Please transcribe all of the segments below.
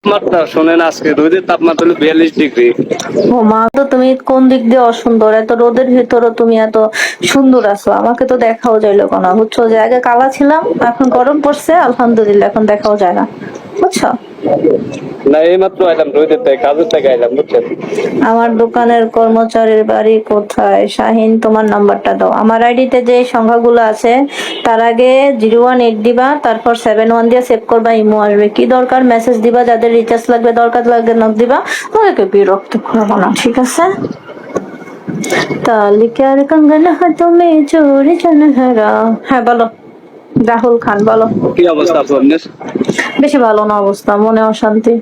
তাপমাত্রা শোনেন, আজকে রোদের তাপমাত্রা হলো 42 ডিগ্রি। ও মা, তো তুমি কোন দিক দিয়ে অসুন্দর? এত রোদের ভিতরে তুমি এত সুন্দর আছো, আমাকে তো দেখাও যাইলো না, বুঝছো? যে আগে কালা ছিলাম, এখন গরম পড়ছে, আলহামদুলিল্লাহ এখন দেখাও যায় না, বুঝছো? না, এই মাত্র আইলাম রোদের থেকে, কাজের থেকে আইলাম, বুঝছেন? আমার দোকানের কর্মচারীর বাড়ি কোথায়? শাহিন, তোমার নাম্বারটা দাও। আমার আইডিতে যে সংখ্যাগুলো আছে তার আগে 018 দিবা, তারপর 71 দিয়ে সেভ করবা, ইমো আসবে। কি দরকার মেসেজ দিবা, যাদের রিচার্জ লাগবে, দরকার লাগবে নক দিবা, ওদেরকে বিরক্ত করবো না, ঠিক আছে? ताली क्या कंगन हाथों में चोरी चनहरा। হ্যাঁ বলো, রাহুল খান বলো। কি অবস্থা আপু আপনার? বেশি ভালো না অবস্থা, মনে অশান্তি।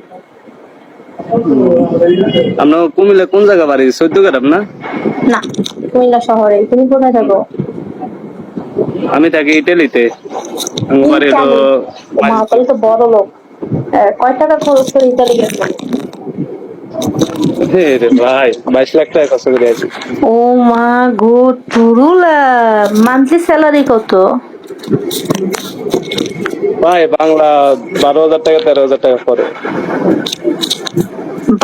আমরা কুমিল্লা কোন জায়গা বাড়ি? চৌদ্দগ্রাম না? না, কুমিল্লা শহরে। তুমি কোথায় থাকো? আমি থাকি ইটালিতে। আমার বাড়ি হলো মা, তাহলে তো বড় লোক। কয় টাকা খরচ করে ইতালি গেছো? হে রে ভাই, 22 লাখ টাকা খরচ করে আছি। ও মা গো, টুরুলা। মান্থলি স্যালারি কত? ভাই বাংলা 12,000 টাকা 13,000 টাকা পরে।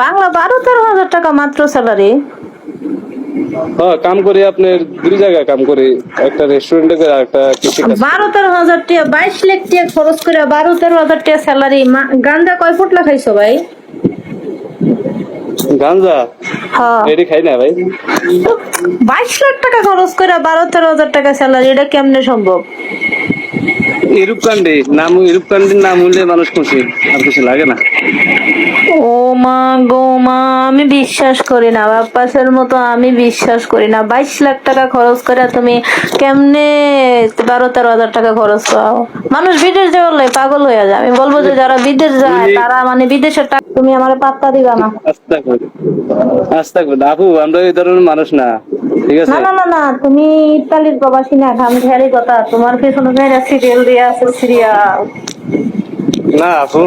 বাংলা 12-13 হাজার টাকা মাত্র স্যালারি? হ্যাঁ, কাম করি আপনার দুই জায়গায় কাম করি, একটা রেস্টুরেন্টে করে আর একটা কৃষি কাজ। 12-13 হাজার টাকা, 22 লাখ টাকা খরচ করে 12-13 হাজার টাকা স্যালারি। গাঞ্জা কয় ফুটলা খাইছো ভাই? গাঞ্জা হ্যাঁ, এটি খাই না ভাই। 22 লাখ টাকা খরচ করে 12-13 হাজার টাকা স্যালারি, এটা কেমনে সম্ভব? ইউরোপ কান্ট্রির নাম হইলে মানুষ খুশি, আর কিছু লাগে না। ও মা গো মা, আমি বিশ্বাস করি না, বাপ্পাসের মতো আমি বিশ্বাস করি না। 22 লাখ টাকা খরচ করে তুমি কেমনে 12-13 হাজার টাকা খরচ করো? মানুষ বিদেশ যাওয়ার পাগল হয়ে যায়। আমি বলবো যে যারা বিদেশ যায় তারা মানে বিদেশের টাকা, তুমি আমার পাত্তা দিবা না। আস্তা করে আপু, আমরা এই ধরনের মানুষ না, ঠিক আছে? না না না না, তুমি ইতালির প্রবাসী না, ঘামের কথা। তোমার পেছনে মেয়েরা সিরিয়াল দিয়ে আছে, সিরিয়াল। না আপু,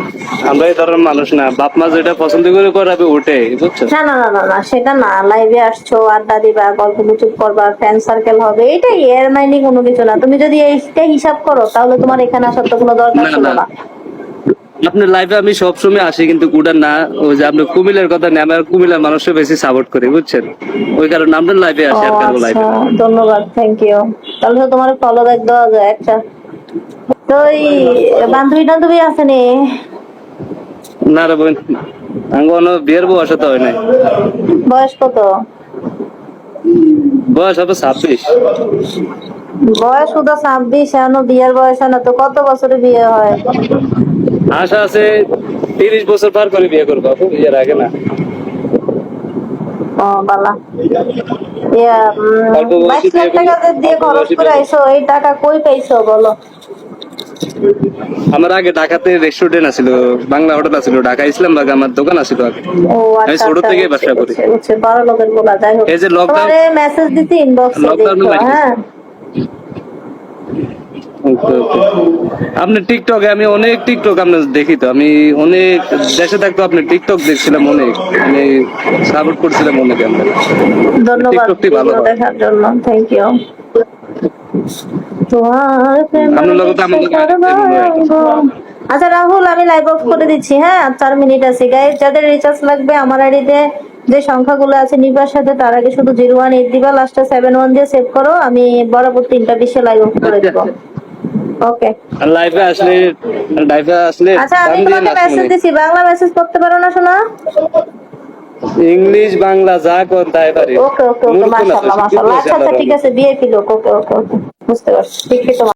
আমরা এই ধরনের মানুষ না। বাপ মা যেটা পছন্দ করে করাবে ওটাই, বুঝছো? না না না না না, সেটা না। লাইভে আসছো, আড্ডা দিবা, গল্প গুজব করবা, ফ্রেন্ড সার্কেল হবে, এটাই। এর মাইনে কোনো কিছু না। তুমি যদি এইটা হিসাব করো তাহলে তোমার এখানে আসার তো কোনো দরকার না ছিল না, না। আপনার লাইফে আমি সবসময় আসি, কিন্তু কুটার না। ওই যে আপনি কুমিল্লার কথা নেই, আমরা কুমিল্লার মানুষকে বেশি সাপোর্ট করি, বুঝছেন? ওই কারণে আপনার লাইফে ও আসি আর কারো আচ্ছা, লাইফে। ধন্যবাদ, থ্যাংক ইউ। তাহলে তো তোমার ফলো ব্যাক দেওয়া যায় একটা। তো এই বান্ধবী টান্ধবী আছে নি? না রে বোন, আমি কোনো বিয়ের বয়স তো হয় নাই। বয়স কত? বয়স হবে 26। বয়স শুধু 26, এখনো বিয়ের বয়স হয় না তো? কত বছরে বিয়ে হয়? আশা আছে 30 বছর পার করে বিয়ে করবো আপু, বিয়ের আগে না। ও বালা। ইয়া, অল্প বয়সে 22 লাখ বিয়ে করলে, টাকা যে দিয়ে অল্প খরচ বয়সে করে বিয়ে করলে। আইছো, এই টাকা কই পাইছো বলো? আমার আগে ঢাকাতে রেস্টুরেন্ট আছিল, বাংলা হোটেল আছিল, ঢাকা ইসলামবাগ আমার দোকান আছিল আগে। ও আমি আচ্ছা ছোট আচ্ছা, থেকে বুঝছি ব্যবসা করি। বুঝছি বুঝছি, বড় লোকের বলা। যাই হোক, এই যে লকডাউন, তোমারে মেসেজ দিছি ইনবক্সে, লকডাউনে দেখো। মারি গেছে। হ্যাঁ, ওকে, ওকে। আপনি টিকটকে, আমি অনেক টিকটক আপনার দেখি তো। আমি অনেক দেশে থাকতো আপনার টিকটক দেখছিলাম অনেক, আমি সাপোর্ট করছিলাম অনেক। আমরা ধন্যবাদ টিকটকটি ভালো ভিডিও হয়। দেখার জন্য, থ্যাংক ইউ। তোমার প্রেমে আপনার লোক তো আমাদের বিশ্বকর্মা এমন হয়ে গেছে। রঙ্গ। আচ্ছা রাহুল, আমি লাইভ অফ করে দিচ্ছি, হ্যাঁ? আর 4 মিনিট আছে। গাইজ, যাদের রিচার্জ লাগবে আমার আইডিতে যে সংখ্যাগুলো আছে নিবার সাথে, তার আগে শুধু 018 দিবা, লাস্টে 71 দিয়ে সেভ করো। আমি বরাবর 3টা 20-এ লাইভ অফ করে দেবো। ওকে। আর লাইভে আসলে আচ্ছা, আমি দাম দিয়ে তোমাকে নাচ মেসেজ মনে। দিছি, বাংলা মেসেজ করতে পারো না শোনা? ইংলিশ বাংলা যা কোন তাই পারি। ওকে ওকে ওকে, মূর্খ না তো, মাশাআল্লাহ শিক্ষিত মাশাআল্লাহ। হয়েছে আচ্ছা আচ্ছা, আল্লাহর ঠিক রহমতে। আছে, বিয়ে কি লোক। ওকে ওকে ওকে, বুঝতে পারছি, ঠিক আছে।